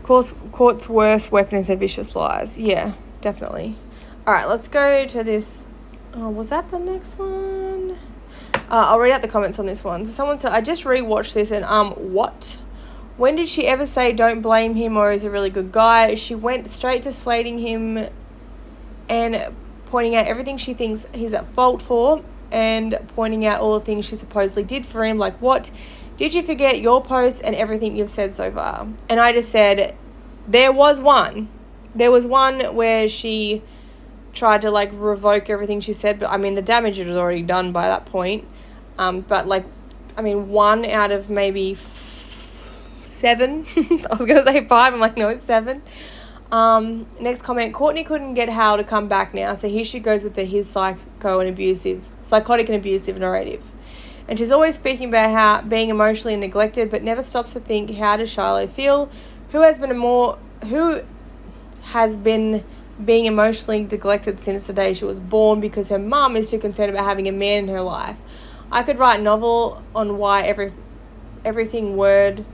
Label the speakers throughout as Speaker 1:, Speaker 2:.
Speaker 1: Court's worst weapon is her vicious lies. Yeah, definitely. All right, let's go to this. Oh, was that the next one? I'll read out the comments on this one. So someone said, I just rewatched this and what? When did she ever say don't blame him or he's a really good guy? She went straight to slating him and pointing out everything she thinks he's at fault for and pointing out all the things she supposedly did for him. Like, what? Did you forget your post and everything you've said so far? And I just said, there was one where she tried to, like, revoke everything she said. But, I mean, the damage was already done by that point. But, like, I mean, 1 out of maybe 7. I was going to say 5. I'm like, no, it's 7. Next comment, Courtney couldn't get Hal to come back now, so here she goes with his psychotic and abusive narrative. And she's always speaking about how being emotionally neglected, but never stops to think, how does Shiloh feel? Who has been being emotionally neglected since the day she was born because her mum is too concerned about having a man in her life? I could write a novel on why everything word...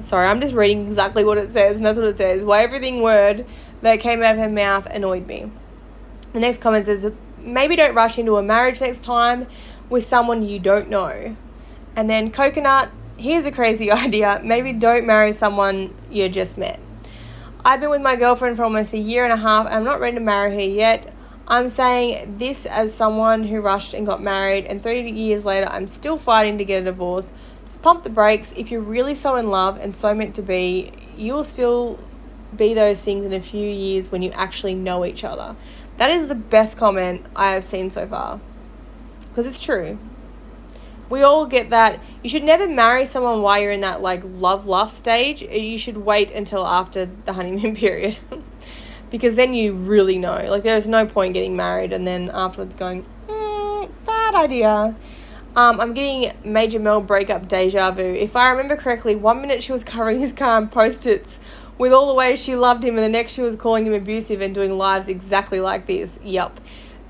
Speaker 1: Sorry, I'm just reading exactly what it says, and that's what it says. Why everything word that came out of her mouth annoyed me. The next comment says, maybe don't rush into a marriage next time with someone you don't know. And then Coconut, here's a crazy idea. Maybe don't marry someone you just met. I've been with my girlfriend for almost a year and a half, and I'm not ready to marry her yet. I'm saying this as someone who rushed and got married, and 3 years later, I'm still fighting to get a divorce. Just pump the brakes. If you're really so in love and so meant to be, you'll still be those things in a few years when you actually know each other. That is the best comment I have seen so far. Because it's true. We all get that. You should never marry someone while you're in that, like, love-lust stage. You should wait until after the honeymoon period. Because then you really know. Like, there's no point getting married and then afterwards going, bad idea. I'm getting Major Mel breakup deja vu. If I remember correctly, 1 minute she was covering his car in Post-its with all the ways she loved him, and the next she was calling him abusive and doing lives exactly like this. Yup.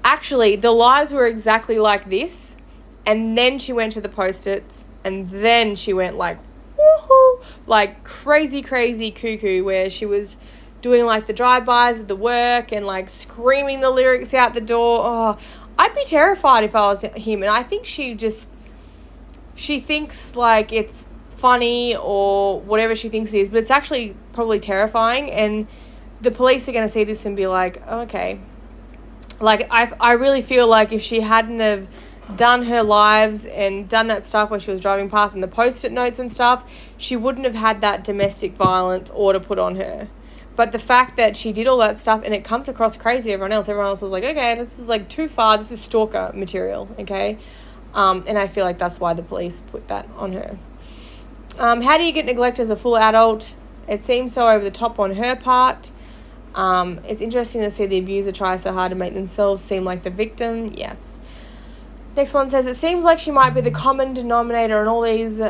Speaker 1: Actually, the lives were exactly like this, and then she went to the Post-its, and then she went like, woohoo, like crazy cuckoo, where she was doing like the drive-bys with the work and like screaming the lyrics out the door. Oh, I'd be terrified if I was him, and I think she thinks like it's funny or whatever she thinks it is, but it's actually probably terrifying, and the police are going to see this and be like, oh, okay. Like, I really feel like if she hadn't have done her lives and done that stuff where she was driving past and the Post-it notes and stuff, she wouldn't have had that domestic violence order put on her. But the fact that she did all that stuff and it comes across crazy to everyone else was like, okay, this is like too far. This is stalker material, okay? And I feel like that's why the police put that on her. How do you get neglected as a full adult? It seems so over the top on her part. It's interesting to see the abuser try so hard to make themselves seem like the victim. Yes. Next one says, it seems like she might be the common denominator in all these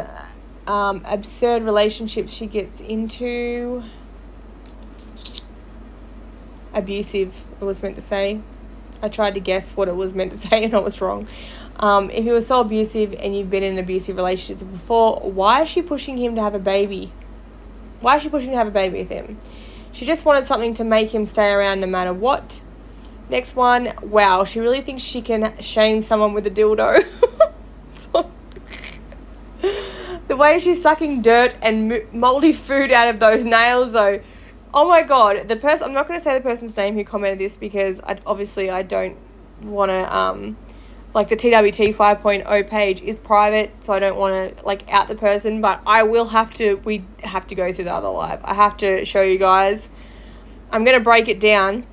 Speaker 1: absurd relationships she gets into. Abusive, it was meant to say. I tried to guess what it was meant to say and I was wrong. If he was so abusive and you've been in abusive relationships before, why is she pushing him to have a baby? Why is she pushing to have a baby with him? She just wanted something to make him stay around no matter what. Next one, wow, she really thinks she can shame someone with a dildo. The way she's sucking dirt and moldy food out of those nails, though. Oh my God, I'm not going to say the person's name who commented this because I don't want to, like the TWT 5.0 page is private, so I don't want to like out the person, but we have to go through the other live. I have to show you guys. I'm going to break it down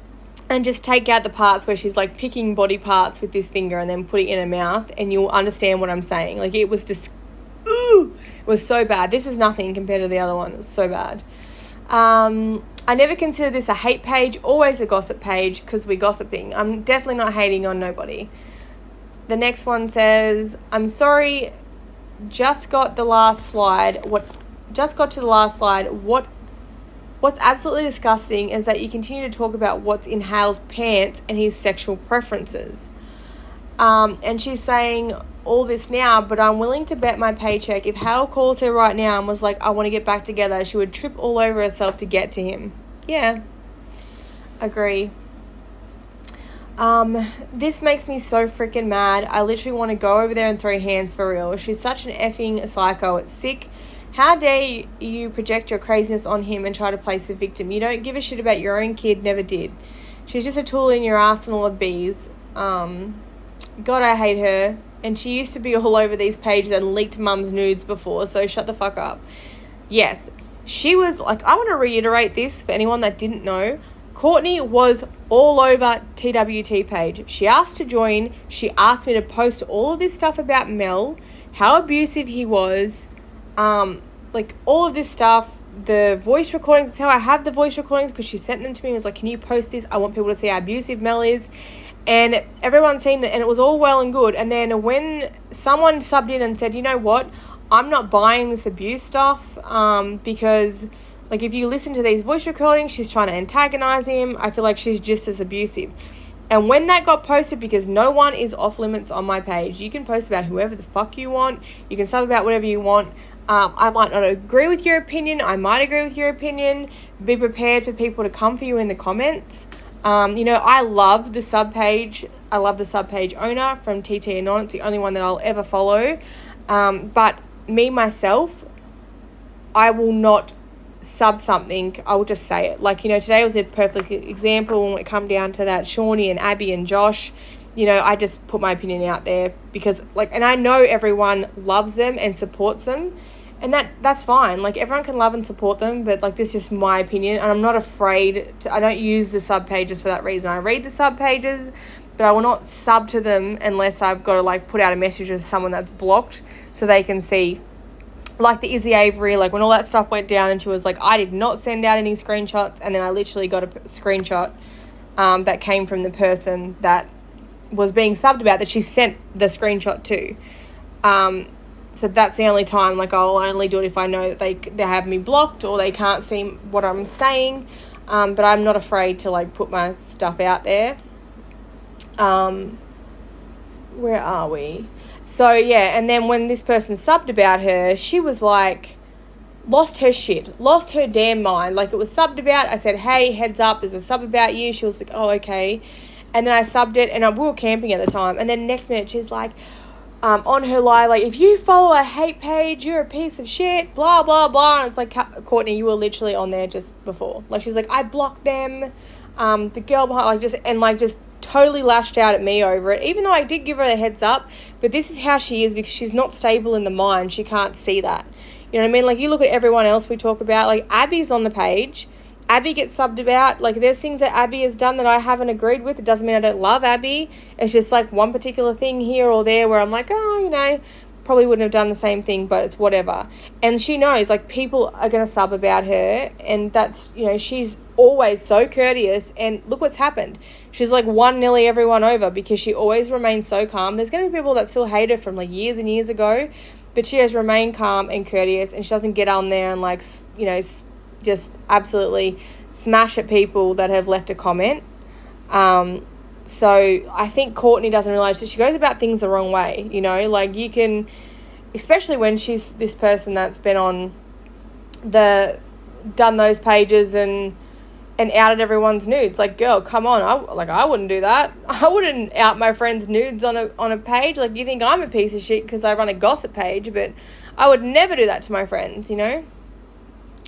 Speaker 1: and just take out the parts where she's like picking body parts with this finger and then putting it in her mouth, and you'll understand what I'm saying. Like, it was just, it was so bad. This is nothing compared to the other one. It was so bad. I never consider this a hate page, always a gossip page because we're gossiping. I'm definitely not hating on nobody. The next one says, I'm sorry, just got to the last slide. What's absolutely disgusting is that you continue to talk about what's in Hale's pants and his sexual preferences. And she's saying, all this now, but I'm willing to bet my paycheck if Hale calls her right now and was like, I want to get back together, she would trip all over herself to get to him. Yeah, agree. This makes me so freaking mad. I literally want to go over there and throw hands for real. She's such an effing psycho. It's sick. How dare you project your craziness on him and try to place the victim? You don't give a shit about your own kid, never did. She's just a tool in your arsenal of bees. God, I hate her. And she used to be all over these pages and leaked mum's nudes before, so shut the fuck up. Yes, she was, like, I want to reiterate this for anyone that didn't know. Courtney was all over TWT page. She asked to join. She asked me to post all of this stuff about Mel, how abusive he was, like all of this stuff, the voice recordings. That's how I have the voice recordings, because she sent them to me and was like, can you post this? I want people to see how abusive Mel is. And everyone's seen that, and it was all well and good. And then when someone subbed in and said, you know what, I'm not buying this abuse stuff, because, like, if you listen to these voice recordings, she's trying to antagonize him. I feel like she's just as abusive. And when that got posted, because no one is off limits on my page, you can post about whoever the fuck you want. You can sub about whatever you want. I might not agree with your opinion. I might agree with your opinion. Be prepared for people to come for you in the comments. I love the sub page. I love the sub page owner from TT Anon. It's the only one that I'll ever follow. But me, myself, I will not sub something. I will just say it. Like, today was a perfect example when it come down to that Shawnee and Abby and Josh. I just put my opinion out there because, like, and I know everyone loves them and supports them. And that's fine. Like, everyone can love and support them, but, like, this is just my opinion. And I'm not afraid I don't use the sub pages for that reason. I read the sub pages, but I will not sub to them unless I've got to, like, put out a message of someone that's blocked so they can see. Like the Izzy Avery, like, when all that stuff went down and she was like, I did not send out any screenshots. And then I literally got a screenshot that came from the person that was being subbed about that she sent the screenshot to. So that's the only time, like, I'll only do it if I know that they have me blocked or they can't see what I'm saying. But I'm not afraid to, like, put my stuff out there. Where are we? So, yeah, and then when this person subbed about her, she was, like, lost her shit, lost her damn mind. Like, it was subbed about. I said, hey, heads up, there's a sub about you. She was like, oh, okay. And then I subbed it, and we were camping at the time. And then next minute, she's like, on her live, like, if you follow a hate page, you're a piece of shit, blah, blah, blah. And it's like, Courtney, you were literally on there just before. Like, she's like, I blocked them. The girl behind, just totally lashed out at me over it, even though I did give her a heads up. But this is how she is, because she's not stable in the mind. She can't see that. You know what I mean? Like, you look at everyone else we talk about, like, Abby's on the page. Abby gets subbed about. Like, there's things that Abby has done that I haven't agreed with. It doesn't mean I don't love Abby. It's just, like, one particular thing here or there where I'm like, oh, probably wouldn't have done the same thing, but it's whatever. And she knows, like, people are going to sub about her, and that's, she's always so courteous, and look what's happened. She's, like, won nearly everyone over because she always remains so calm. There's going to be people that still hate her from, like, years and years ago, but she has remained calm and courteous, and she doesn't get on there and, like, just absolutely smash at people that have left a comment. So I think Courtney doesn't realise that she goes about things the wrong way, like, you can, especially when she's this person that's been on done those pages and outed everyone's nudes. Like, girl, come on. I wouldn't do that. I wouldn't out my friend's nudes on a page. Like, you think I'm a piece of shit because I run a gossip page, but I would never do that to my friends, And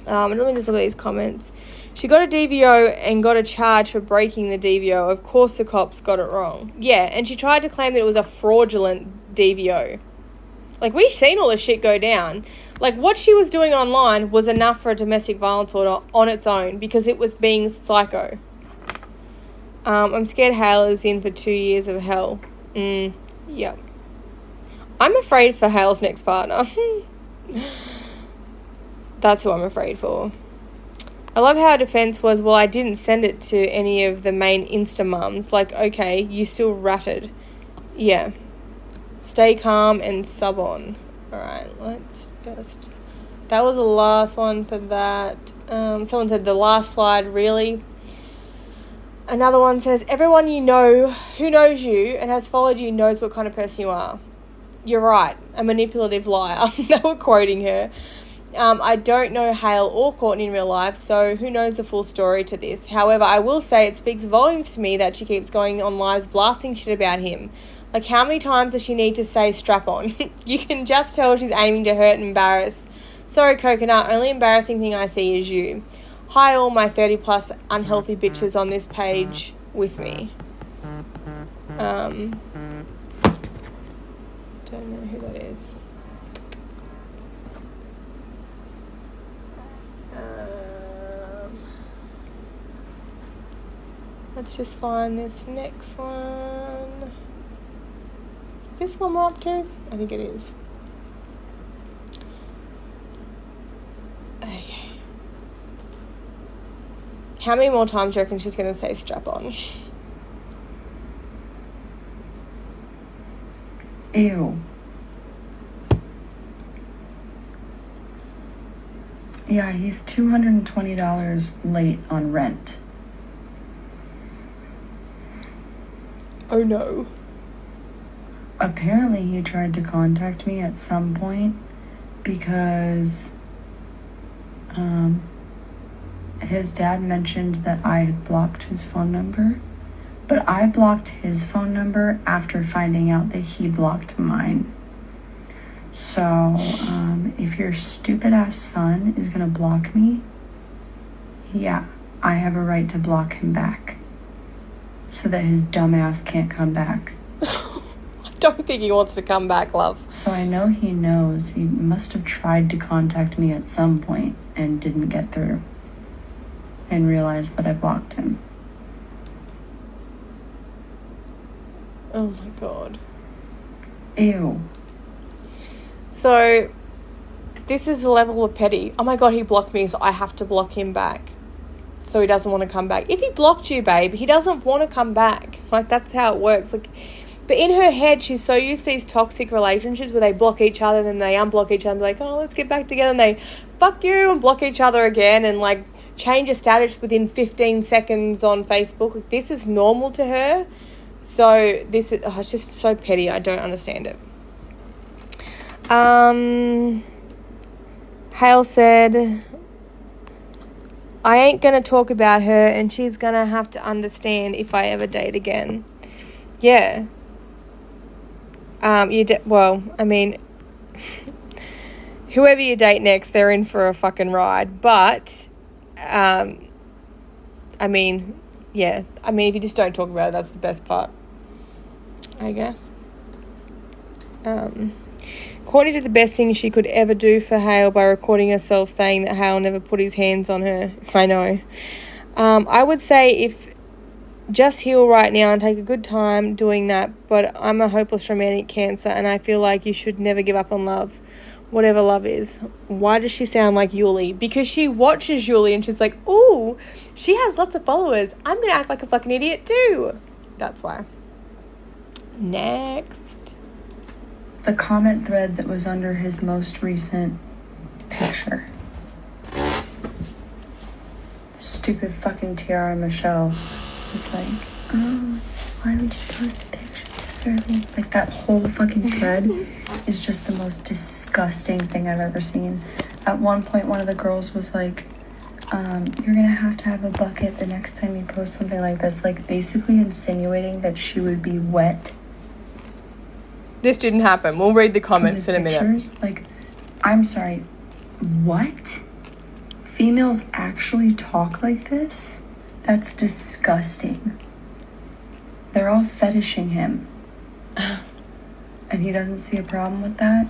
Speaker 1: let me just look at these comments. She got a DVO and got a charge for breaking the DVO. Of course the cops got it wrong. Yeah, and she tried to claim that it was a fraudulent DVO. Like, we've seen all this shit go down. Like, what she was doing online was enough for a domestic violence order on its own because it was being psycho. I'm scared Hale is in for 2 years of hell. Yep. I'm afraid for Hale's next partner. That's who I'm afraid for. I love how her defense was, well, I didn't send it to any of the main Insta mums. Like, okay, you still ratted. Yeah. Stay calm and sub on. Alright, let's just... That was the last one for that. Someone said the last slide, really? Another one says, everyone you know who knows you and has followed you knows what kind of person you are. you're right, a manipulative liar. They were quoting her. I don't know Hale or Courtney in real life, so who knows the full story to this. However, I will say it speaks volumes to me that she keeps going on lives blasting shit about him. Like, how many times does she need to say strap on? You can just tell she's aiming to hurt and embarrass. Sorry, Coconut, only embarrassing thing I see is you. Hi, all my 30-plus unhealthy bitches on this page with me. Don't know who that is. Let's just find this next one. Is this one more up too? I think it is. Okay. How many more times do you reckon she's going to say strap on?
Speaker 2: Ew. Yeah, he's $220 late on rent.
Speaker 1: Oh no.
Speaker 2: Apparently he tried to contact me at some point because his dad mentioned that I had blocked his phone number, but I blocked his phone number after finding out that he blocked mine. So if your stupid ass son is gonna block me, yeah, I have a right to block him back so that his dumb ass can't come back.
Speaker 1: I don't think he wants to come back, love.
Speaker 2: So I know he knows. He must have tried to contact me at some point and didn't get through and realized that I blocked him.
Speaker 1: Oh my god.
Speaker 2: Ew.
Speaker 1: So, this is the level of petty. Oh my god, he blocked me, so I have to block him back. So he doesn't want to come back. If he blocked you, babe, he doesn't want to come back. Like, that's how it works. Like, but in her head, she's so used to these toxic relationships where they block each other and then they unblock each other and be like, oh, let's get back together. And they fuck you and block each other again and, like, change a status within 15 seconds on Facebook. Like, this is normal to her. So this is, it's just so petty. I don't understand it. Hale said, I ain't going to talk about her and she's going to have to understand if I ever date again. Yeah. Well, I mean, whoever you date next, they're in for a fucking ride. But, I mean, yeah. I mean, if you just don't talk about it, that's the best part, I guess. Courtney did the best thing she could ever do for Hale by recording herself saying that Hale never put his hands on her. I know. I would say if just heal right now and take a good time doing that, but I'm a hopeless romantic Cancer and I feel like you should never give up on love, whatever love is. Why does she sound like Yuli? Because she watches Yuli and she's like, ooh, she has lots of followers. I'm going to act like a fucking idiot too. That's why. Next.
Speaker 2: The comment thread that was under his most recent picture. Stupid fucking Tiara Michelle was like, oh, why would you post a picture this early? Like, that whole fucking thread is just the most disgusting thing I've ever seen. At one point, one of the girls was like, you're gonna have to have a bucket the next time you post something like this. Like, basically insinuating that she would be wet.
Speaker 1: This didn't happen. We'll read the comments in a minute.
Speaker 2: Like, I'm sorry, what? Females actually talk like this? That's disgusting. They're all fetishing him. And he doesn't see a problem with that?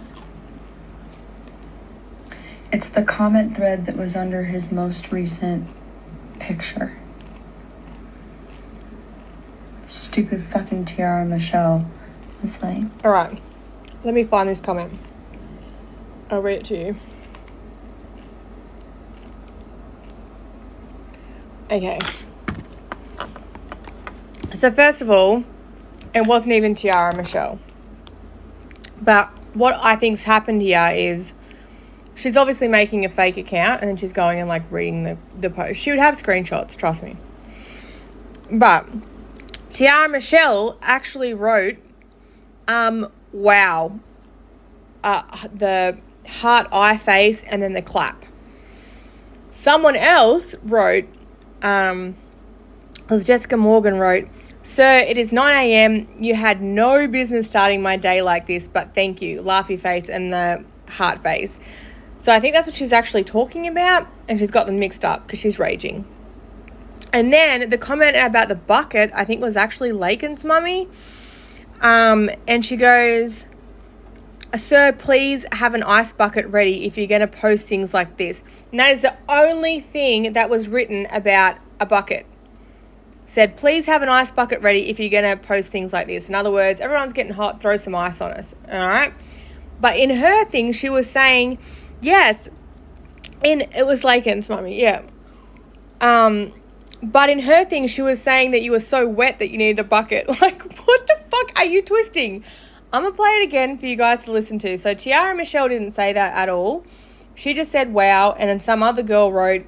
Speaker 2: It's the comment thread that was under his most recent picture. Stupid fucking Tiara Michelle. It's like,
Speaker 1: all right, let me find this comment. I'll read it to you. Okay. So first of all, it wasn't even Tiara Michelle. But what I think's happened here is she's obviously making a fake account and then she's going and like reading the post. She would have screenshots, trust me. But Tiara Michelle actually wrote, wow, the heart eye face and then the clap. Someone else wrote, because Jessica Morgan wrote, "Sir, it is 9 a.m. You had no business starting my day like this, but thank you." Laughy face and the heart face. So I think that's what she's actually talking about, and she's got them mixed up because she's raging. And then the comment about the bucket, I think, was actually Lakin's mummy. And she goes, "Sir, please have an ice bucket ready if you're going to post things like this." And that is the only thing that was written about a bucket. Said, "Please have an ice bucket ready if you're going to post things like this." In other words, everyone's getting hot, throw some ice on us. All right? But in her thing, she was saying, yes, it was Lakin's mummy, yeah. But in her thing, she was saying that you were so wet that you needed a bucket. Like, what the fuck are you twisting? I'm going to play it again for you guys to listen to. So Tiara Michelle didn't say that at all. She just said, "Wow." And then some other girl wrote,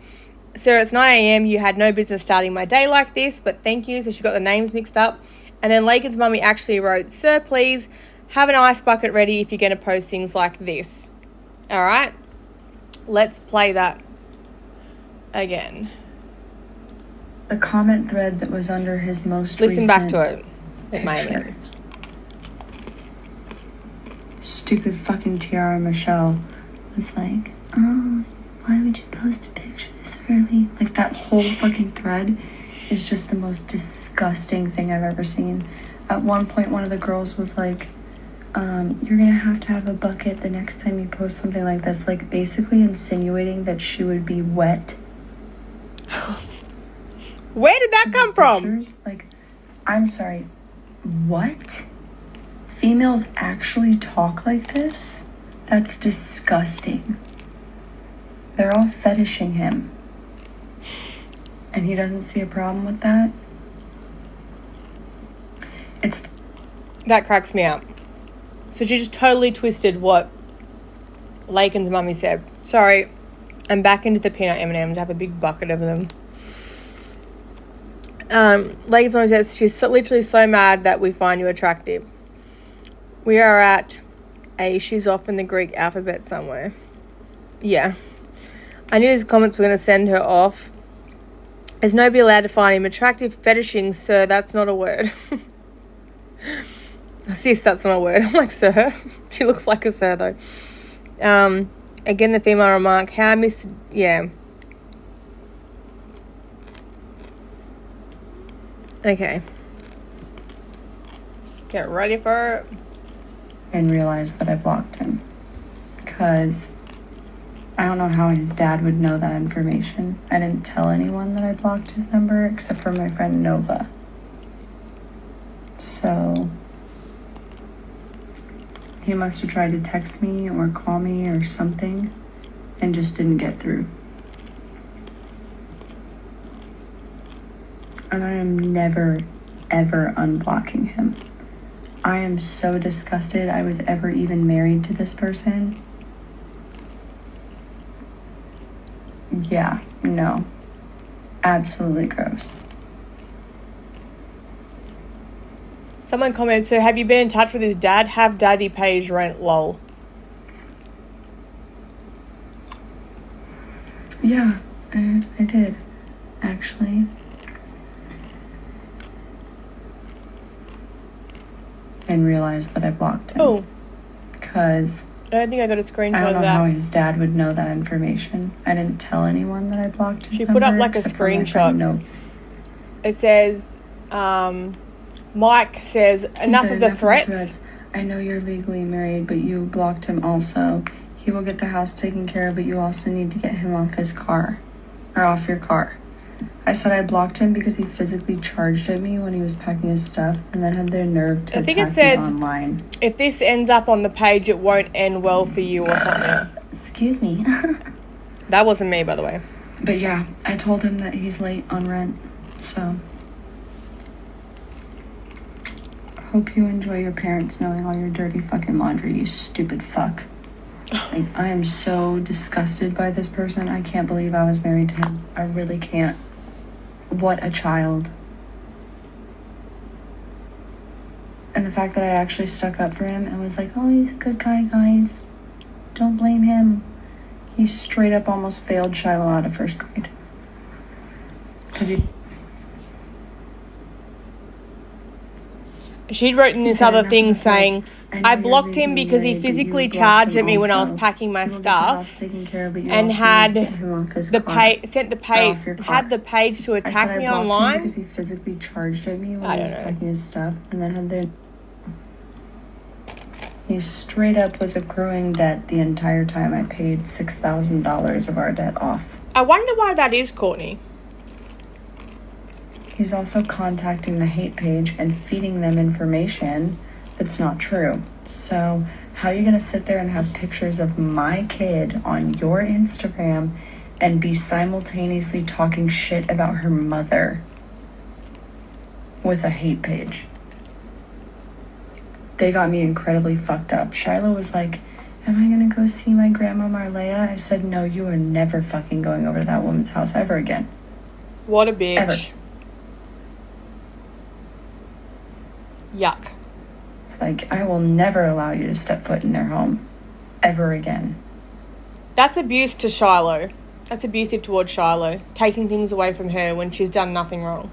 Speaker 1: "Sir, it's 9 a.m. You had no business starting my day like this, but thank you." So she got the names mixed up. And then Lakin's mummy actually wrote, "Sir, please have an ice bucket ready if you're going to post things like this." All right. Let's play that again.
Speaker 2: The comment thread that was under his most
Speaker 1: Listen
Speaker 2: recent
Speaker 1: back to it. It may
Speaker 2: picture.
Speaker 1: have been.
Speaker 2: Stupid fucking Tiara Michelle was like, "Oh, why would you post a picture this early?" Like, that whole fucking thread is just the most disgusting thing I've ever seen. At one point, one of the girls was like, "You're gonna have to have a bucket the next time you post something like this," like basically insinuating that she would be wet.
Speaker 1: Where did that come from?
Speaker 2: Like, I'm sorry, what? Females actually talk like this? That's disgusting. They're all fetishing him. And he doesn't see a problem with that?
Speaker 1: That cracks me up. So she just totally twisted what Lakin's mummy said. Sorry, I'm back into the peanut M&Ms. I have a big bucket of them. Lakin's mummy says, "She's literally so mad that we find you attractive. We are at she's off in the Greek alphabet somewhere." Yeah. I knew these comments were going to send her off. "Is nobody allowed to find him attractive? Fetishing, sir, that's not a word." Sis, that's not a word. I'm like, sir. She looks like a sir, though. Again, the female remark, "How yeah. Okay. Get ready for it.
Speaker 2: And realized that I blocked him. Because I don't know how his dad would know that information. I didn't tell anyone that I blocked his number except for my friend Nova. So he must have tried to text me or call me or something and just didn't get through. And I am never, ever unblocking him. I am so disgusted I was ever even married to this person. Yeah, no. Absolutely gross.
Speaker 1: Someone commented, "So have you been in touch with his dad? Have daddy pay his rent, lol."
Speaker 2: Yeah, I did, actually. And realized that I blocked him.
Speaker 1: Oh.
Speaker 2: Because
Speaker 1: I don't think I got a screenshot
Speaker 2: I don't know
Speaker 1: of that.
Speaker 2: how his dad would know that information. I didn't tell anyone that I blocked his number.
Speaker 1: She put up like a
Speaker 2: except for my
Speaker 1: screenshot.
Speaker 2: friend. No.
Speaker 1: It says, Mike says, enough of the threats.
Speaker 2: "I know you're legally married, but you blocked him also. He will get the house taken care of, but you also need to get him off his car. Or off your car." I said I blocked him because he physically charged at me when he was packing his stuff and then had the nerve to attack me online.
Speaker 1: If this ends up on the page, it won't end well for you or something.
Speaker 2: Excuse me.
Speaker 1: That wasn't me, by the way.
Speaker 2: But yeah, I told him that he's late on rent, so hope you enjoy your parents knowing all your dirty fucking laundry, you stupid fuck. Like, I am so disgusted by this person. I can't believe I was married to him. I really can't. What a child. And the fact that I actually stuck up for him and was like, "Oh, he's a good guy, guys." Don't blame him. He straight up almost failed Shiloh out of first grade.
Speaker 1: She'd written this other thing saying, I blocked him because he physically charged at me when I was packing my stuff and had the page to attack me online.
Speaker 2: Because he physically charged at me when he was packing his stuff, and then had he straight up was accruing debt the entire time. I paid $6,000 of our debt off.
Speaker 1: I wonder why that is, Courtney.
Speaker 2: He's also contacting the hate page and feeding them information that's not true. So how are you going to sit there and have pictures of my kid on your Instagram and be simultaneously talking shit about her mother with a hate page? They got me incredibly fucked up. Shiloh was like, am I going to go see my grandma Marleya? I said, no, you are never fucking going over to that woman's house ever again.
Speaker 1: What a bitch.
Speaker 2: Ever.
Speaker 1: Yuck.
Speaker 2: It's like, I will never allow you to step foot in their home ever again.
Speaker 1: That's abuse to Shiloh. That's abusive towards Shiloh. Taking things away from her when she's done nothing wrong.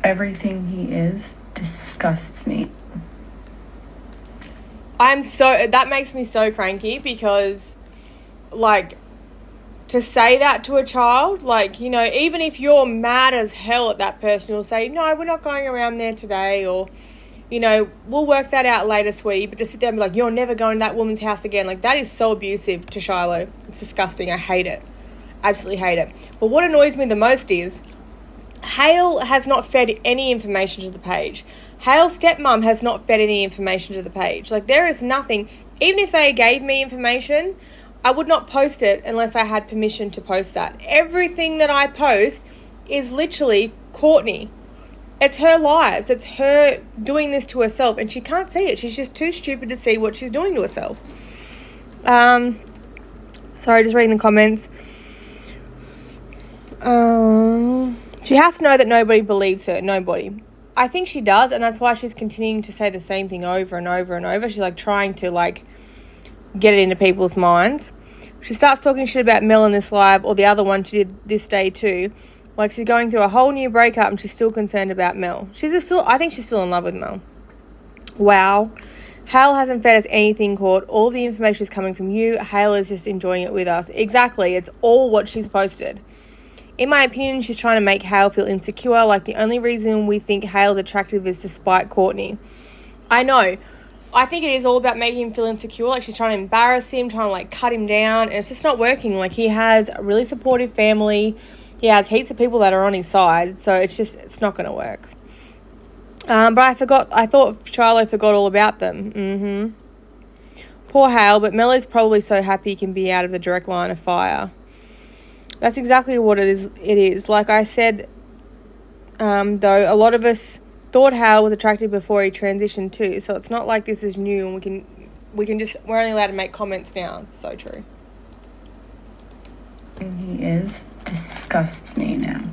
Speaker 2: Everything he is disgusts me.
Speaker 1: That makes me so cranky because, like, to say that to a child, like, you know, even if you're mad as hell at that person, you'll say, no, we're not going around there today, or, you know, we'll work that out later, sweetie. But to sit there and be like, you're never going to that woman's house again, like, that is so abusive to Shiloh. It's disgusting. I hate it. Absolutely hate it. But what annoys me the most is Hale has not fed any information to the page. Hale's stepmom has not fed any information to the page. Like, there is nothing. Even if they gave me information, I would not post it unless I had permission to post that. Everything that I post is literally Courtney. It's her lives. It's her doing this to herself, and she can't see it. She's just too stupid to see what she's doing to herself. Sorry, just reading the comments. She has to know that nobody believes her. Nobody. I think she does, and that's why she's continuing to say the same thing over and over and over. She's, like, trying to, like, get it into people's minds. She starts talking shit about Mel in this live, or the other one she did this day too. Like, she's going through a whole new breakup and she's still concerned about Mel. I think she's still in love with Mel. Wow. Hale hasn't fed us anything, Court. All the information is coming from you. Hale is just enjoying it with us. Exactly. It's all what she's posted. In my opinion, she's trying to make Hale feel insecure. Like, the only reason we think Hale's attractive is to spite Courtney. I know. I think it is all about making him feel insecure. Like, she's trying to embarrass him, trying to, like, cut him down. And it's just not working. Like, he has a really supportive family. He has heaps of people that are on his side. So it's not going to work. But I thought Shiloh forgot all about them. Poor Hale, but Mel is probably so happy he can be out of the direct line of fire. That's exactly what it is. Like I said, though, a lot of us thought Hale was attractive before he transitioned too. So it's not like this is new and we're only allowed to make comments now. It's so true.
Speaker 2: He is disgusts me now.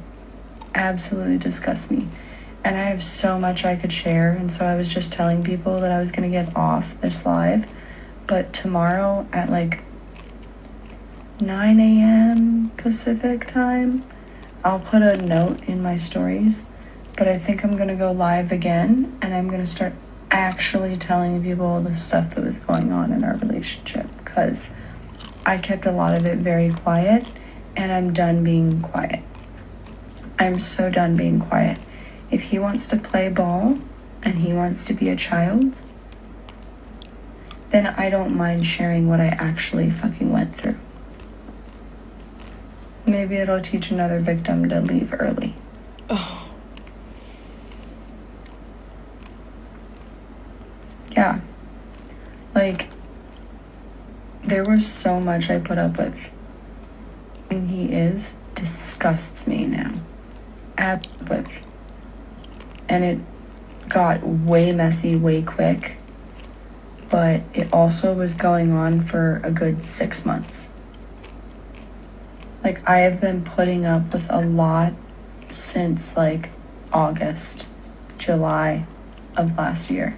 Speaker 2: Absolutely disgusts me. And I have so much I could share. And so I was just telling people that I was going to get off this live. But tomorrow at like 9 a.m. Pacific time, I'll put a note in my stories. But I think I'm going to go live again. And I'm going to start actually telling people the stuff that was going on in our relationship. Because I kept a lot of it very quiet. And I'm done being quiet. I'm so done being quiet. If he wants to play ball and he wants to be a child, then I don't mind sharing what I actually fucking went through. Maybe it'll teach another victim to leave early.
Speaker 1: Oh.
Speaker 2: Yeah. Like, there was so much I put up with. And he disgusts me now. And it got way messy, way quick. But it also was going on for a good 6 months. Like, I have been putting up with a lot since, like, August, July of last year.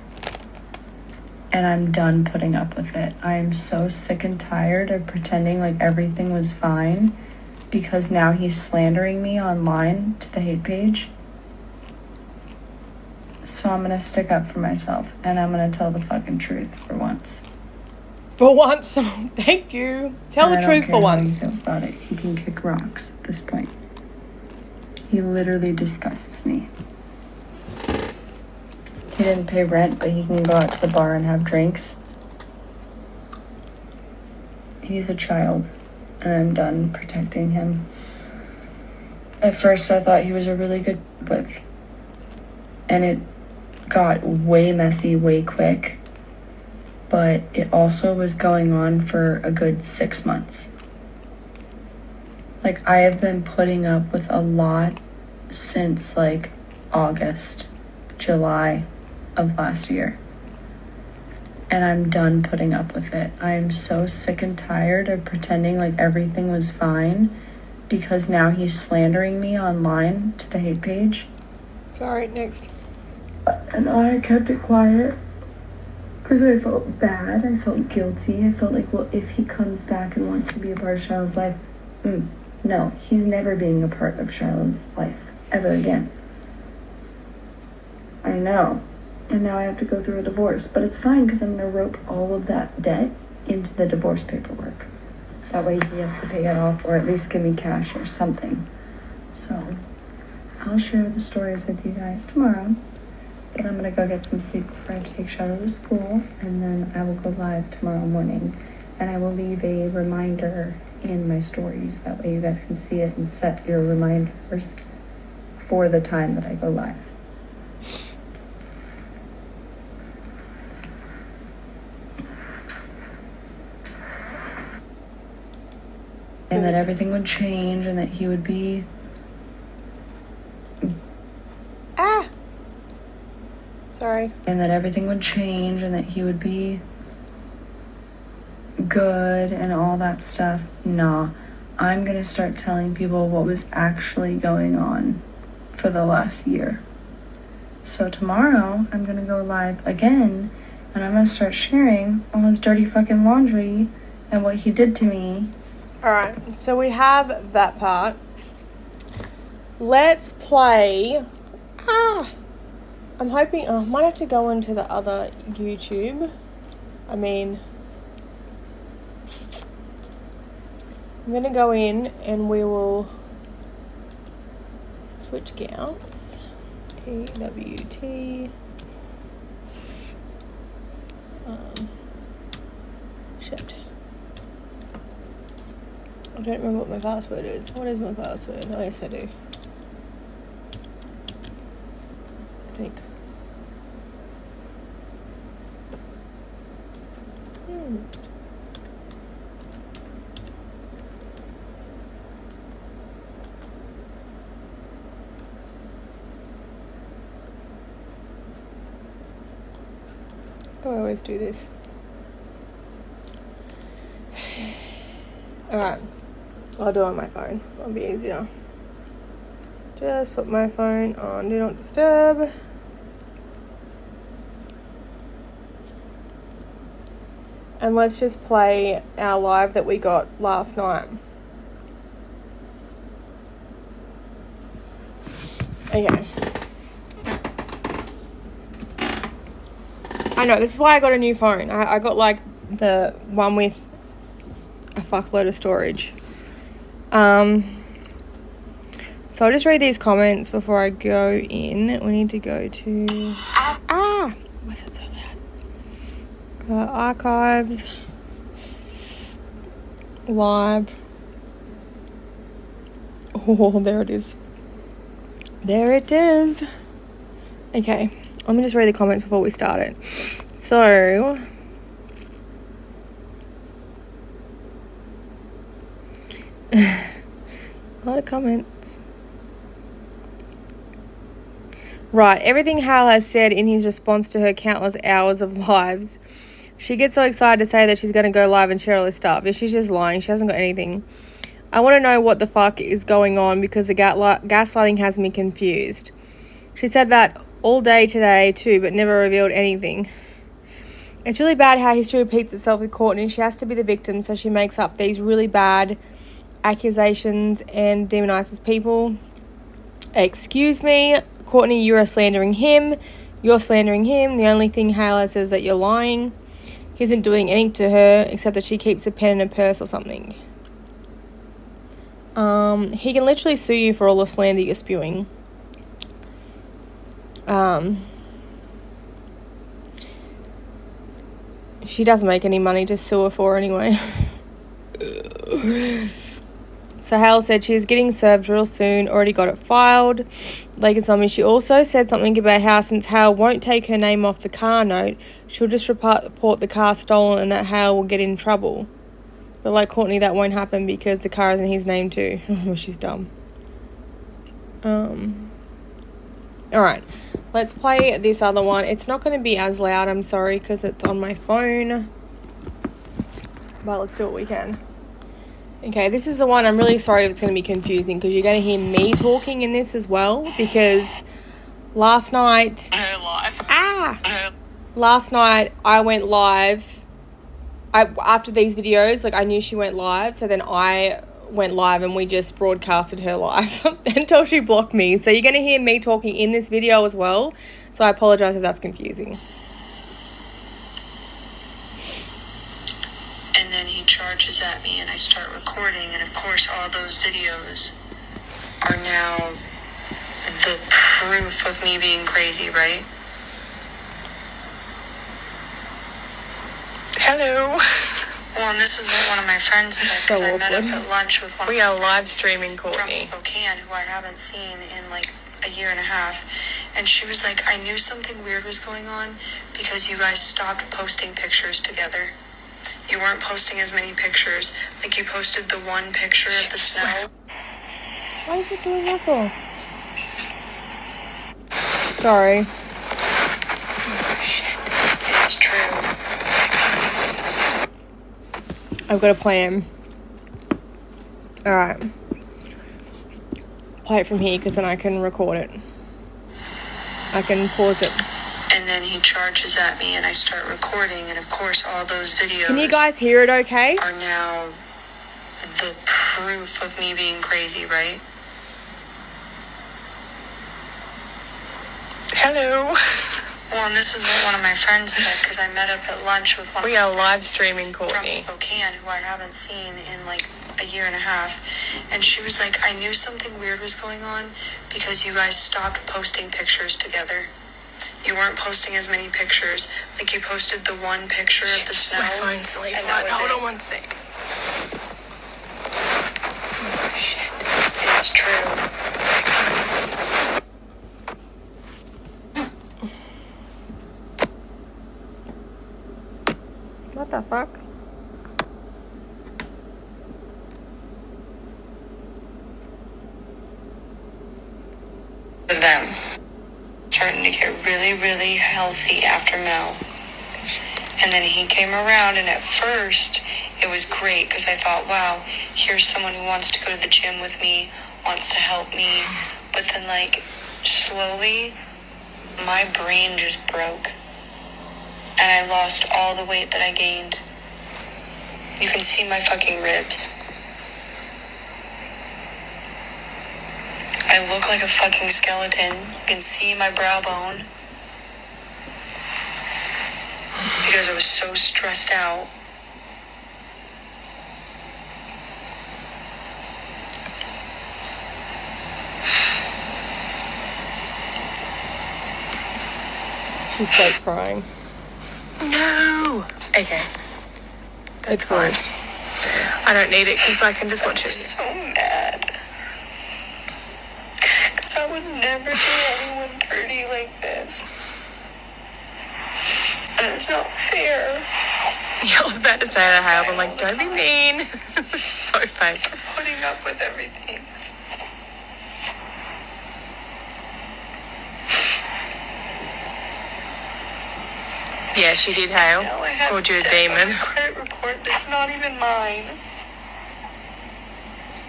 Speaker 2: and I'm done putting up with it. I am so sick and tired of pretending like everything was fine because now he's slandering me online to the hate page. So I'm gonna stick up for myself and I'm gonna tell the fucking truth for once.
Speaker 1: For once, thank you. Tell the truth for once.
Speaker 2: I don't care how he feels about it. He can kick rocks at this point. He literally disgusts me. He didn't pay rent, but he can go out to the bar and have drinks. He's a child, and I'm done protecting him. At first, I thought he was a really good with, and it got way messy way quick, but it also was going on for a good 6 months. Like, I have been putting up with a lot since, like, August, July of last year. And I'm done putting up with it. I am so sick and tired of pretending like everything was fine because now he's slandering me online to the hate page.
Speaker 1: Sorry, next.
Speaker 2: And I kept it quiet because I felt bad. I felt guilty. I felt like, well, if he comes back and wants to be a part of Shiloh's life, no, he's never being a part of Shiloh's life ever again. I know. And now I have to go through a divorce. But it's fine because I'm going to rope all of that debt into the divorce paperwork. That way he has to pay it off or at least give me cash or something. So I'll share the stories with you guys tomorrow. But I'm going to go get some sleep before I have to take Shiloh to school. And then I will go live tomorrow morning. And I will leave a reminder in my stories. That way you guys can see it and set your reminders for the time that I go live. And that everything would change and that he would be...
Speaker 1: Sorry.
Speaker 2: And that everything would change and that he would be good and all that stuff. Nah. I'm going to start telling people what was actually going on for the last year. So tomorrow, I'm going to go live again and I'm going to start sharing all his dirty fucking laundry and what he did to me.
Speaker 1: Alright, so we have that part. Let's play... I'm hoping... I might have to go into the other YouTube. I'm going to go in and we will switch accounts. TWT. Shit. I don't remember what my password is. What is my password? Oh, yes, I do. I think. I always do this. Alright. I'll do it on my phone. It'll be easier. Just put my phone on Do Not Disturb. And let's just play our live that we got last night. Okay. I know, this is why I got a new phone. I got like the one with a fuckload of storage. So I'll just read these comments before I go in. We need to go to... Why is that so loud? Archives. Live. Oh, there it is. There it is. Okay. Let me just read the comments before we start it. So... a lot of comments. Right, everything Hal has said in his response to her countless hours of lives. She gets so excited to say that she's going to go live and share all this stuff. If she's just lying, she hasn't got anything. I want to know what the fuck is going on because the gaslighting has me confused. She said that all day today too, but never revealed anything. It's really bad how history repeats itself with Courtney. She has to be the victim, so she makes up these really bad accusations and demonizes people. Excuse me, Courtney, you are slandering him. You're slandering him. The only thing Halo says is that you're lying. He isn't doing anything to her except that she keeps a pen in her purse or something. He can literally sue you for all the slander you're spewing. She doesn't make any money to sue her for anyway. So Hale said she's getting served real soon, already got it filed. Lakers told me she also said something about how since Hale won't take her name off the car note, she'll just report the car stolen and that Hale will get in trouble. But like Courtney, that won't happen because the car is in his name too. Oh, she's dumb. Alright, let's play this other one. It's not going to be as loud, I'm sorry, because it's on my phone. But let's do what we can. Okay, this is the one. I'm really sorry if it's going to be confusing because you're going to hear me talking in this as well because last night I went live. After these videos, like I knew she went live, so then I went live and we just broadcasted her live until she blocked me. So you're going to hear me talking in this video as well. So I apologize if that's confusing.
Speaker 2: And then he charges at me and I start recording, and of course all those videos are now the proof of me being crazy, right? Hello. Well, and this is what one of my friends said, because I met up at lunch with one
Speaker 1: we are live streaming Courtney
Speaker 2: from Spokane, who I haven't seen in like a year and a half, and she was like, I knew something weird was going on because you guys stopped posting pictures together. You weren't posting as many pictures. Like, you posted the one picture of the snow.
Speaker 1: Why is it doing that for? Sorry.
Speaker 2: Oh, shit. It's true.
Speaker 1: I've got a plan. Alright. Play it from here because then I can record it. I can pause it.
Speaker 2: And then he charges at me and I start recording, and of course all those videos
Speaker 1: can you guys hear it okay?
Speaker 2: Are now the proof of me being crazy, right? Hello. Well, and this is what one of my friends said, because I met up at lunch with one
Speaker 1: we are live streaming
Speaker 2: from
Speaker 1: Courtney
Speaker 2: Spokane, who I haven't seen in like a year and a half, and she was like, I knew something weird was going on because you guys stopped posting pictures together. You weren't posting as many pictures. Like, you posted the one picture of the snow.
Speaker 1: My phone's really loud. Hold on one sec.
Speaker 2: Oh, shit. It's true.
Speaker 1: What the fuck?
Speaker 2: Them starting to get really, really healthy after Mel. And then he came around, and at first it was great because I thought, wow, here's someone who wants to go to the gym with me, wants to help me. But then, like, slowly my brain just broke and I lost all the weight that I gained. You can see my fucking ribs. I look like a fucking skeleton. You can see my brow bone. Because I was so stressed out.
Speaker 1: She's fake crying.
Speaker 2: No! Okay.
Speaker 1: It's fine.
Speaker 2: I don't need it because I can just watch it. I'm so mad. Because I would never do anyone dirty like this. And it's not fair.
Speaker 1: Yeah, I was about to say that, Hale. I'm like, don't be mean. So fake.
Speaker 2: For putting up with everything.
Speaker 1: Yeah, she did, Hale.
Speaker 2: Now I have
Speaker 1: Called you a
Speaker 2: debt
Speaker 1: demon.
Speaker 2: on my credit report that's not even mine.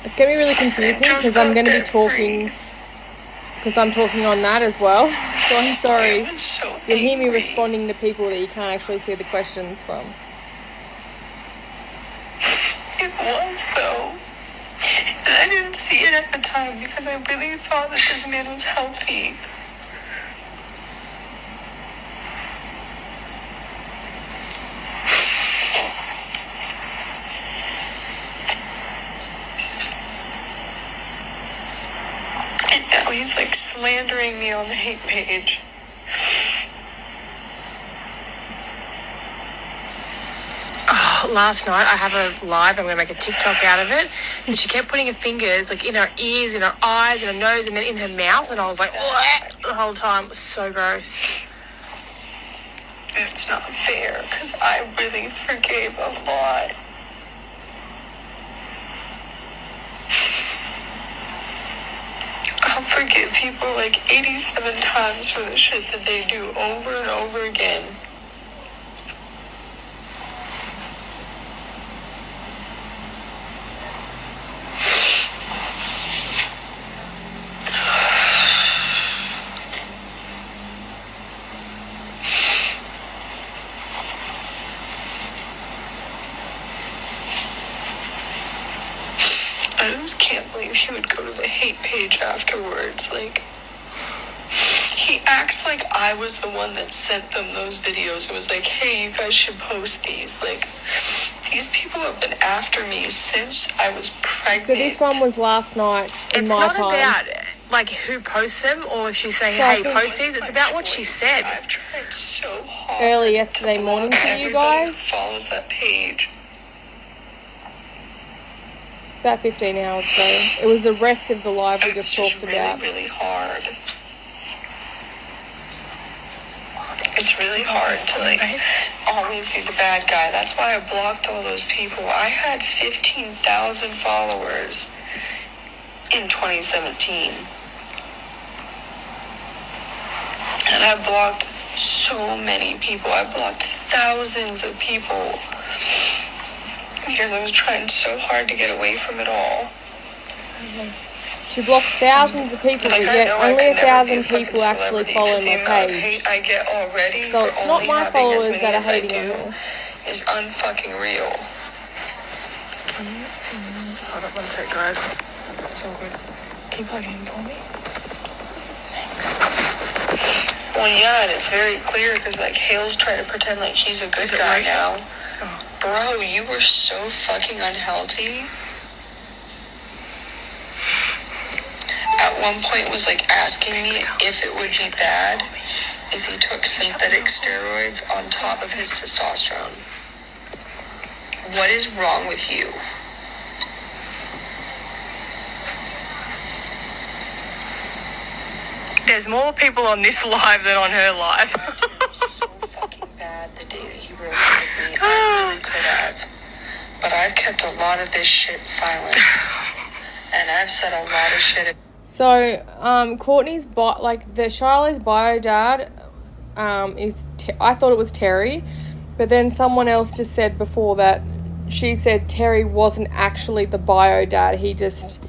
Speaker 1: It's going to be really confusing because I'm going to be talking because I'm talking on that as well. So I'm sorry.
Speaker 3: I was so
Speaker 1: You hear me
Speaker 3: angry.
Speaker 1: responding to people that you can't actually see the questions from.
Speaker 3: It was, though. And I didn't see it at the time because I really thought that this man was healthy. And now he's like slandering me on the hate page. Last night I have a live, I'm going to make a TikTok out of it, and she kept putting her fingers like in her ears, in her eyes, in her nose, and then in her mouth, and I was like, "Bleh," the whole time. It was so gross. It's not fair because I really forgave a lot. I'll forgive people like 87 times for the shit that they do over and over again. I just can't believe he would go to the hate page afterwards. Like, he acts like I was the one that sent them those videos. It was like, hey, you guys should post these. Like, these people have been after me since I was pregnant.
Speaker 1: So this one was last night in my time.
Speaker 3: It's not about, like, who posts them or if she's saying,
Speaker 1: So I
Speaker 3: hey,
Speaker 1: think-
Speaker 3: post these. It's about what she said. I've tried so hard.
Speaker 1: Early yesterday
Speaker 3: to
Speaker 1: morning
Speaker 3: block
Speaker 1: for you
Speaker 3: everybody
Speaker 1: guys.
Speaker 3: who follows that page.
Speaker 1: About 15 hours ago. It was the rest of the live we just
Speaker 3: It's
Speaker 1: talked
Speaker 3: really,
Speaker 1: about.
Speaker 3: really hard. It's really hard to, like, always be the bad guy. That's why I blocked all those people. I had 15,000 followers in 2017. And I blocked so many people. I blocked thousands of people because I was trying so hard to get away from it all.
Speaker 1: She blocked thousands of people, but yet only 1,000 people actually follow my page.
Speaker 3: Hate I get already
Speaker 1: So
Speaker 3: for
Speaker 1: it's not
Speaker 3: only
Speaker 1: my
Speaker 3: having as
Speaker 1: followers
Speaker 3: many
Speaker 1: that are
Speaker 3: as I
Speaker 1: hating on
Speaker 3: do
Speaker 1: her.
Speaker 3: is unfucking real. Hold up one sec, guys. It's all good. Can you plug it in for me? Thanks. Well, yeah, and it's very clear because, like, Hale's trying to pretend like he's a good guy now. Oh. Bro, you were so fucking unhealthy. At one point was, like, asking me if it would be bad if he took synthetic steroids on top of his testosterone. What is wrong with you? There's more people on this live than on her live. So fucking bad the day that he broke up with me. I really could have. But I've kept a lot of this shit silent. And I've said a lot of shit.
Speaker 1: So, Courtney's the Shiloh's bio dad, I thought it was Terry, but then someone else just said before that she said Terry wasn't actually the bio dad. He just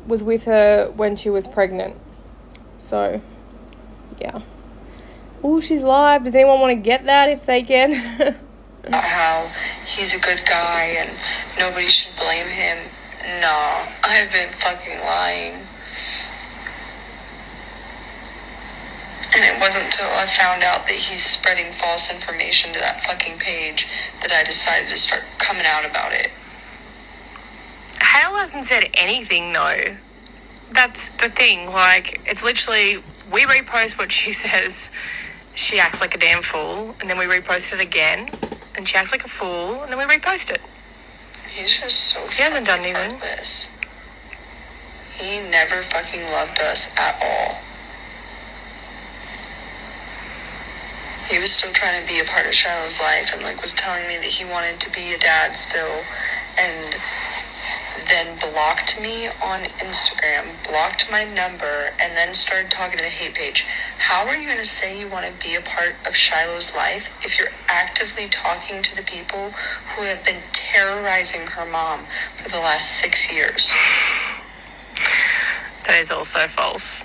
Speaker 1: was with her when she was pregnant. So, yeah. Oh, she's live. Does anyone want to get that if they can?
Speaker 3: How he's a good guy and nobody should blame him. No, I've been fucking lying. And it wasn't until I found out that he's spreading false information to that fucking page that I decided to start coming out about it. Hale hasn't said anything, though. That's the thing. Like, it's literally, we repost what she says. She acts like a damn fool. And then we repost it again. And she acts like a fool. And then we repost it. He's just so he hasn't done anything. Heartless. He never fucking loved us at all. He was still trying to be a part of Shiloh's life and, like, was telling me that he wanted to be a dad still, and then blocked me on Instagram, blocked my number, and then started talking to the hate page. How are you going to say you want to be a part of Shiloh's life if you're actively talking to the people who have been terrorizing her mom for the last 6 years? That is also false.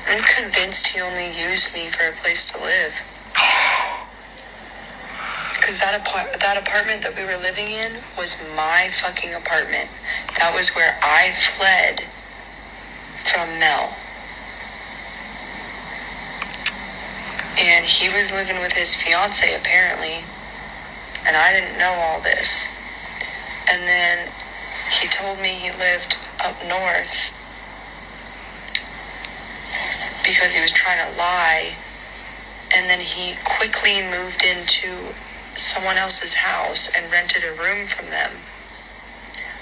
Speaker 3: I'm convinced he only used me for a place to live. Because that apartment that we were living in was my fucking apartment. That was where I fled from Mel. And he was living with his fiance, apparently. And I didn't know all this. And then he told me he lived up north because he was trying to lie. And then he quickly moved into someone else's house and rented a room from them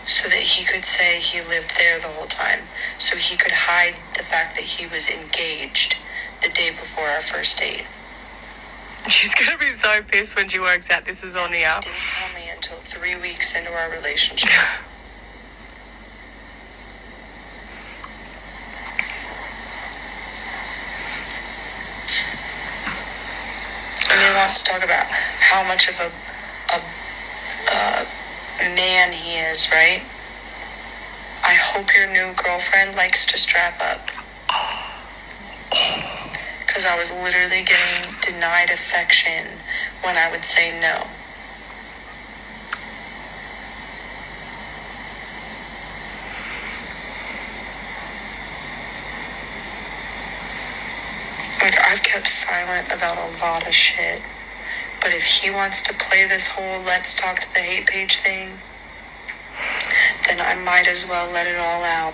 Speaker 3: so that he could say he lived there the whole time. So he could hide the fact that he was engaged the day before our first date.
Speaker 1: She's going to be so pissed when she works out this is on the app.
Speaker 3: Didn't tell me until 3 weeks into our relationship. And he wants to talk about how much of a man he is, right? I hope your new girlfriend likes to strap up. Because I was literally getting denied affection when I would say no. Like, I've kept silent about a lot of shit. But if he wants to play this whole let's talk to the hate page thing, then I might as well let it all out.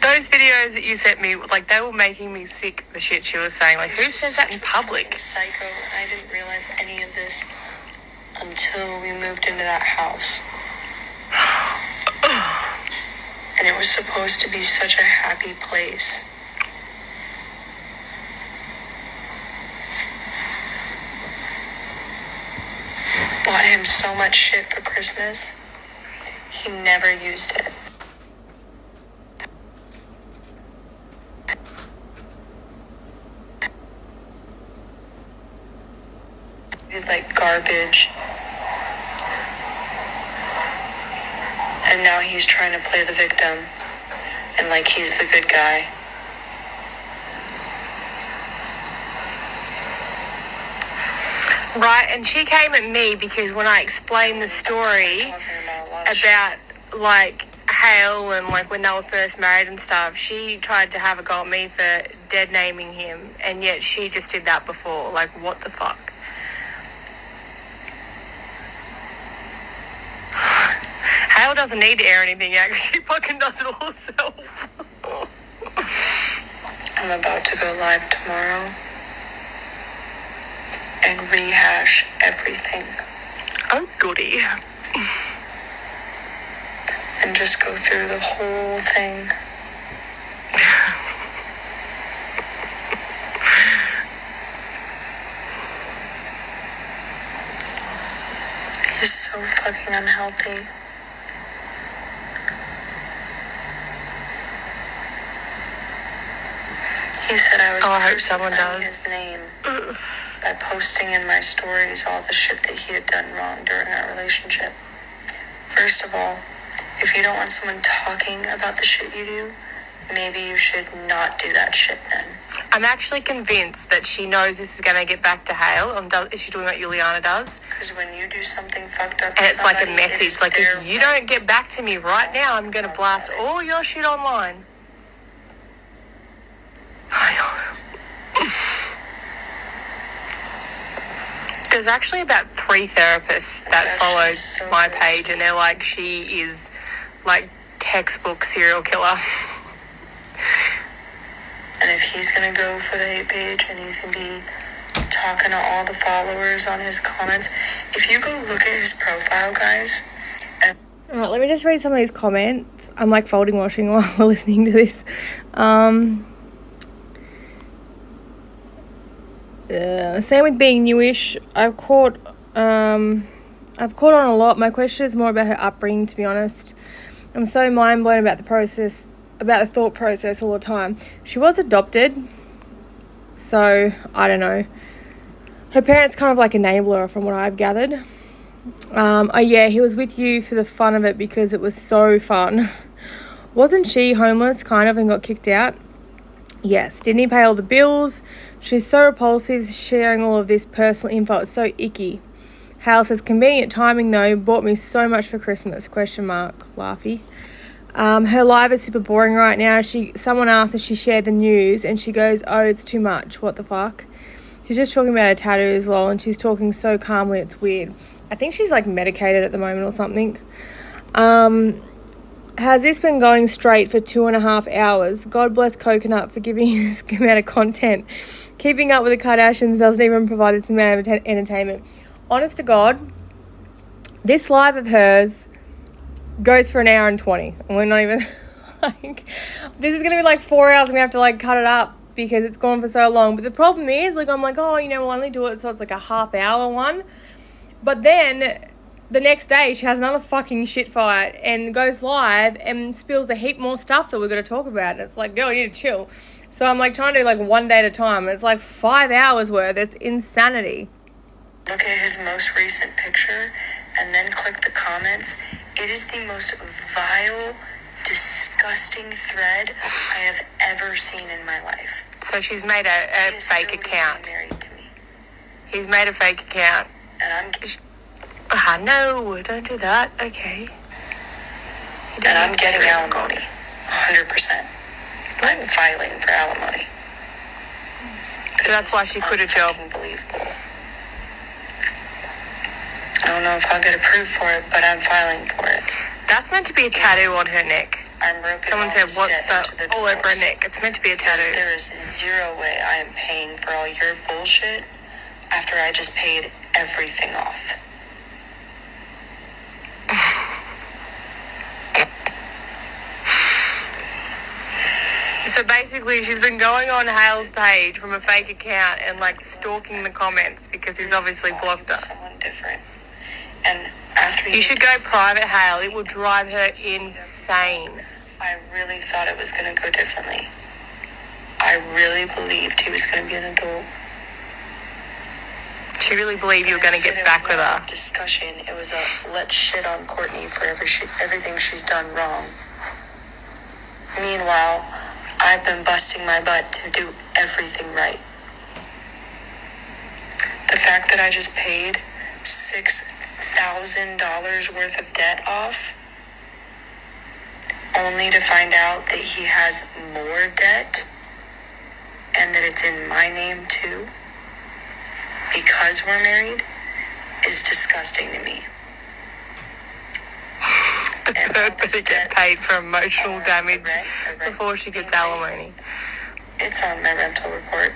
Speaker 1: Those videos that you sent me, like, they were making me sick, the shit she was saying. Like, who says that in public?
Speaker 3: Psycho, and I didn't realize any of this until we moved into that house. And it was supposed to be such a happy place. Bought him so much shit for Christmas. He never used it. Like garbage. And now he's trying to play the victim. And like he's the good guy.
Speaker 1: Right, and she came at me because when I explained the story about, like, Hale and, like, when they were first married and stuff, she tried to have a go at me for dead naming him, and yet she just did that before. Like, what the fuck? Hale doesn't need to air anything out because she fucking does it all herself.
Speaker 3: I'm about to go live tomorrow and rehash everything.
Speaker 1: Oh, goody.
Speaker 3: And just go through the whole thing. He's so fucking unhealthy. He said I was
Speaker 1: I hope someone
Speaker 3: crucifying
Speaker 1: does.
Speaker 3: his name by posting in my stories all the shit that he had done wrong during our relationship. First of all, if you don't want someone talking about the shit you do, maybe you should not do that shit then.
Speaker 1: I'm actually convinced that she knows this is going to get back to Hale. Is she doing what Juliana does?
Speaker 3: Because when you do something fucked up
Speaker 1: And it's like a
Speaker 3: somebody,
Speaker 1: message, like, if you don't get back to me right now, I'm going to blast all your shit online. I know. There's actually about 3 therapists that follow
Speaker 3: so
Speaker 1: my
Speaker 3: good.
Speaker 1: page, and they're like, she is, like, textbook serial killer.
Speaker 3: And if he's going to go for the hate page and he's going to be talking to all the followers on his comments, if you go look at his profile, guys.
Speaker 1: Alright, let me just read some of these comments. I'm, like, folding washing while we're listening to this. Same with being newish. I've caught on a lot. My question is more about her upbringing, to be honest. I'm so mind blown about the thought process all the time. She was adopted, so I don't know. Her parents kind of like enable her from what I've gathered. Oh yeah, he was with you for the fun of it because it was so fun. Wasn't she homeless kind of and got kicked out? Yes. Didn't he pay all the bills? She's so repulsive sharing all of this personal info. It's so icky. Hal says, convenient timing though, bought me so much for Christmas, ? Laughy. Her live is super boring right now. Someone asked if she shared the news and she goes, oh, it's too much. What the fuck? She's just talking about her tattoos, lol, and she's talking so calmly, it's weird. I think she's like medicated at the moment or something. Has this been going straight for 2.5 hours? God bless Coconut for giving this amount of content. Keeping up with the Kardashians doesn't even provide this amount of entertainment. Honest to God, this live of hers goes for 1 hour and 20. And we're not even like, this is going to be like 4 hours. I'm going to have to like cut it up because it's gone for so long. But the problem is, like, I'm like, oh, we'll only do it so it's like a half-hour one. But then the next day she has another fucking shit fight and goes live and spills a heap more stuff that we're going to talk about. And it's like, girl, you need to chill. So I'm like trying to do like one day at a time. It's like 5 hours worth. It's insanity.
Speaker 3: Look at his most recent picture and then click the comments. It is the most vile, disgusting thread I have ever seen in my life.
Speaker 1: So she's made a fake account.
Speaker 3: Married to me.
Speaker 1: He's made a fake account.
Speaker 3: And I'm...
Speaker 1: no, don't do that. Okay.
Speaker 3: And I'm getting alimony. 100%. I'm filing for alimony.
Speaker 1: So that's why she quit her job.
Speaker 3: Unbelievable. I don't know if I'll get approved for it, but I'm filing for it.
Speaker 1: That's meant to be a tattoo on her neck.
Speaker 3: I'm broken.
Speaker 1: Someone said, what's up all over her neck? It's meant to be a tattoo.
Speaker 3: There is zero way I am paying for all your bullshit after I just paid everything off.
Speaker 1: So basically she's been going on Hale's page from a fake account and like stalking the comments because he's obviously blocked her.
Speaker 3: Someone different. And after
Speaker 1: you should go private, Hale. It will drive her insane.
Speaker 3: I really thought it was going to go differently. I really believed he was going to be an adult.
Speaker 1: She really believed you were going to get back with her.
Speaker 3: Discussion. It was a let's shit on Courtney for everything she's done wrong. Meanwhile, I've been busting my butt to do everything right. The fact that I just paid $6,000 worth of debt off, only to find out that he has more debt and that it's in my name too, because we're married, is disgusting to me.
Speaker 1: The third better get paid for emotional damage before she gets alimony.
Speaker 3: It's on my rental report.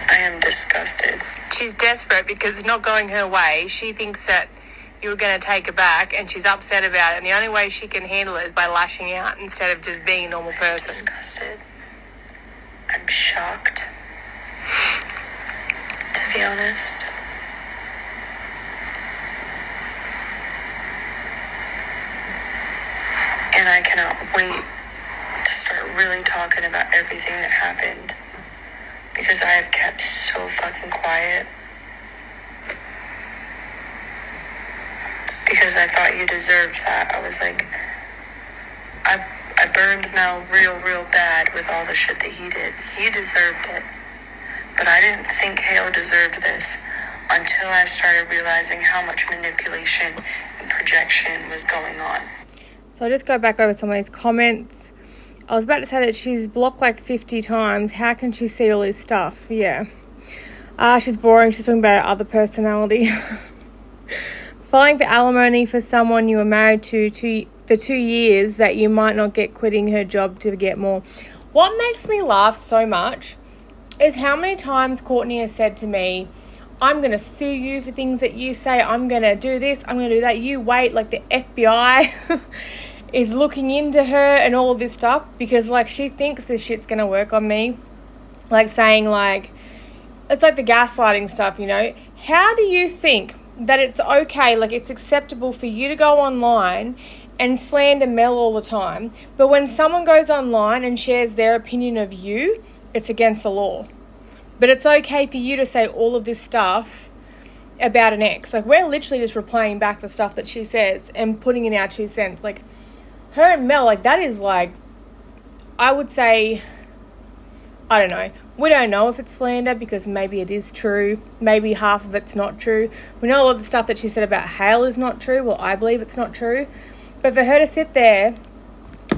Speaker 3: I am disgusted.
Speaker 1: She's desperate because it's not going her way. She thinks that you were going to take her back and she's upset about it. And the only way she can handle it is by lashing out instead of just being a normal person.
Speaker 3: I'm disgusted. I'm shocked. To be honest. And I cannot wait to start really talking about everything that happened. Because I have kept so fucking quiet. Because I thought you deserved that. I was like, I burned Mel real bad with all the shit that he did. He deserved it. But I didn't think Hale deserved this until I started realizing how much manipulation and projection was going on.
Speaker 1: So I'll just go back over some of these comments. I was about to say that she's blocked like 50 times. How can she see all this stuff? Yeah. She's boring. She's talking about her other personality. Filing for alimony for someone you were married to for 2 years that you might not get, quitting her job to get more. What makes me laugh so much is how many times Courtney has said to me, I'm going to sue you for things that you say. I'm going to do this. I'm going to do that. You wait. Like the FBI is looking into her and all this stuff because like she thinks this shit's going to work on me. Like saying like, it's like the gaslighting stuff, you know. How do you think that it's okay, like it's acceptable for you to go online and slander Mel all the time, but when someone goes online and shares their opinion of you, it's against the law. But it's okay for you to say all of this stuff about an ex. Like, we're literally just replaying back the stuff that she says and putting in our 2 cents. Like, her and Mel, like, that is like, I would say, I don't know. We don't know if it's slander because maybe it is true. Maybe half of it's not true. We know all of the stuff that she said about Hale is not true. Well, I believe it's not true. But for her to sit there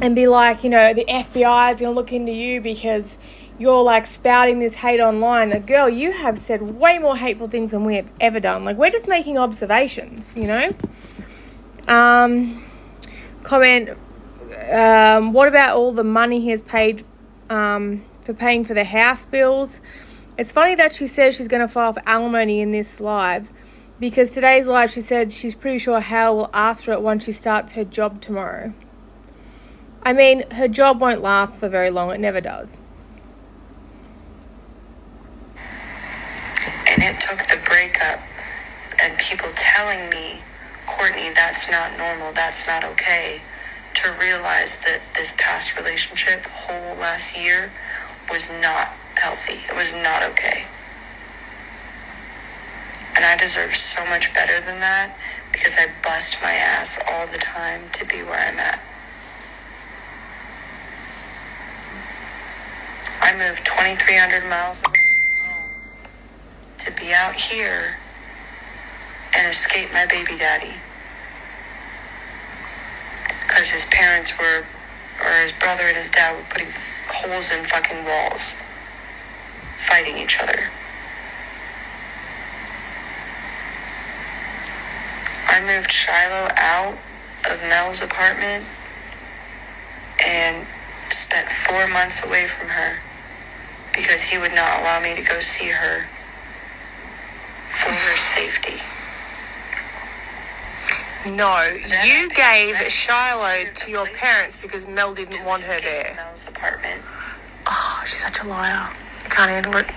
Speaker 1: and be like, you know, the FBI is going to look into you because you're like spouting this hate online. Like, girl, you have said way more hateful things than we have ever done. Like, we're just making observations, you know? Comment, what about all the money he has paid for paying for the house bills? It's funny that she says she's going to file for alimony in this live, because today's live she said she's pretty sure Hal will ask for it once she starts her job tomorrow. I mean, her job won't last for very long. It never does.
Speaker 3: And it took the breakup and people telling me, Courtney, that's not normal, that's not okay, to realize that this past relationship, whole last year, was not healthy. It was not okay. And I deserve so much better than that because I bust my ass all the time to be where I'm at. I moved 2,300 miles away from home to be out here and escape my baby daddy. Because his parents were, or his brother and his dad were putting holes in fucking walls, fighting each other. I moved Shiloh out of Mel's apartment and spent 4 months away from her because he would not allow me to go see her for her safety.
Speaker 1: No, you gave Shiloh to your parents because Mel didn't want her there.
Speaker 3: Mel's apartment.
Speaker 1: Oh, she's such a liar. I can't handle it.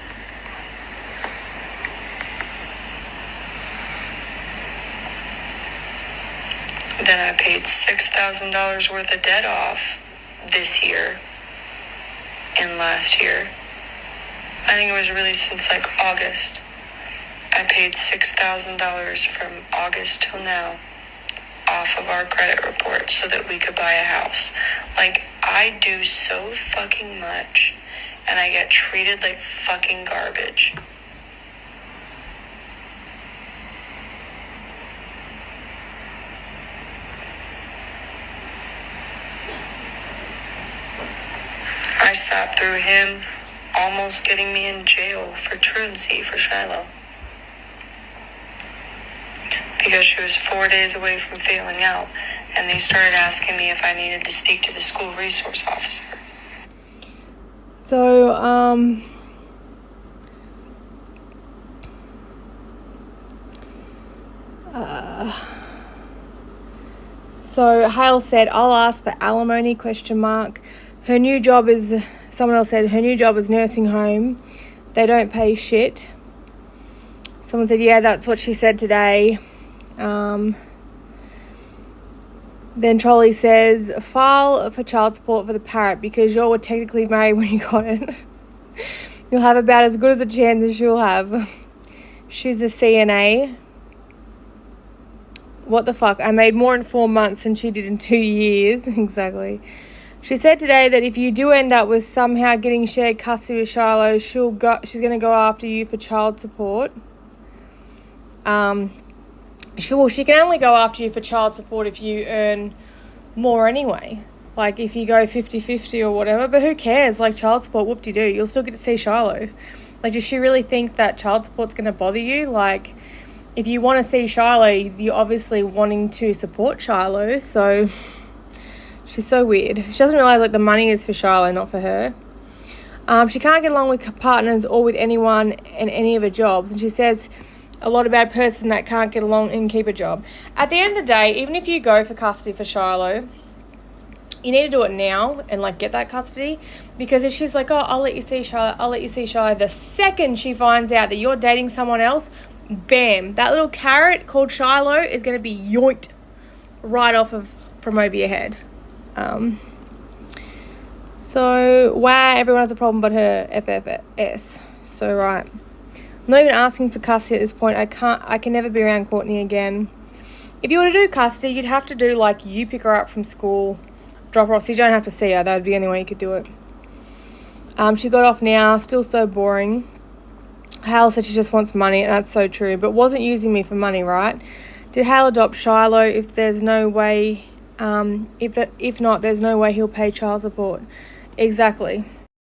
Speaker 3: Then I paid $6,000 worth of debt off this year and last year. I think it was really since like August. I paid $6,000 from August till now off of our credit report so that we could buy a house. Like, I do so fucking much and I get treated like fucking garbage. I sat through him almost getting me in jail for truancy for Shiloh. Because she was 4 days away from failing out, and they started asking me if I needed to speak to the school resource officer.
Speaker 1: So Hale said, I'll ask for alimony, ? Her new job is, someone else said, her new job is nursing home. They don't pay shit. Someone said, yeah, that's what she said today. Then Trolley says, file for child support for the parrot because you were technically married when you got it. You'll have about as good as a chance as she'll have. She's a CNA. What the fuck? I made more in 4 months than she did in 2 years. Exactly. She said today that if you do end up with somehow getting shared custody with Shiloh, she's going to go after you for child support. She can only go after you for child support if you earn more anyway. Like, if you go 50-50 or whatever. But who cares? Like, child support, whoop-de-doo. You'll still get to see Shiloh. Like, does she really think that child support's going to bother you? Like, if you want to see Shiloh, you're obviously wanting to support Shiloh. So, she's so weird. She doesn't realise, like, the money is for Shiloh, not for her. She can't get along with partners or with anyone in any of her jobs. And she says a lot about a person that can't get along and keep a job. At the end of the day, even if you go for custody for Shiloh, you need to do it now and, like, get that custody. Because if she's like, oh, I'll let you see Shiloh, the second she finds out that you're dating someone else, bam, that little carrot called Shiloh is going to be yoinked right off from over your head. So, wow, everyone has a problem but her FFS. So, right. I'm not even asking for custody at this point. I can never be around Courtney again. If you were to do custody, you'd have to do, like, you pick her up from school, drop her off, so you don't have to see her. That would be the only way you could do it. She got off now, still so boring. Hale said she just wants money, and that's so true, but wasn't using me for money, right? Did Hale adopt Shiloh if there's no way, if not, there's no way he'll pay child support? Exactly.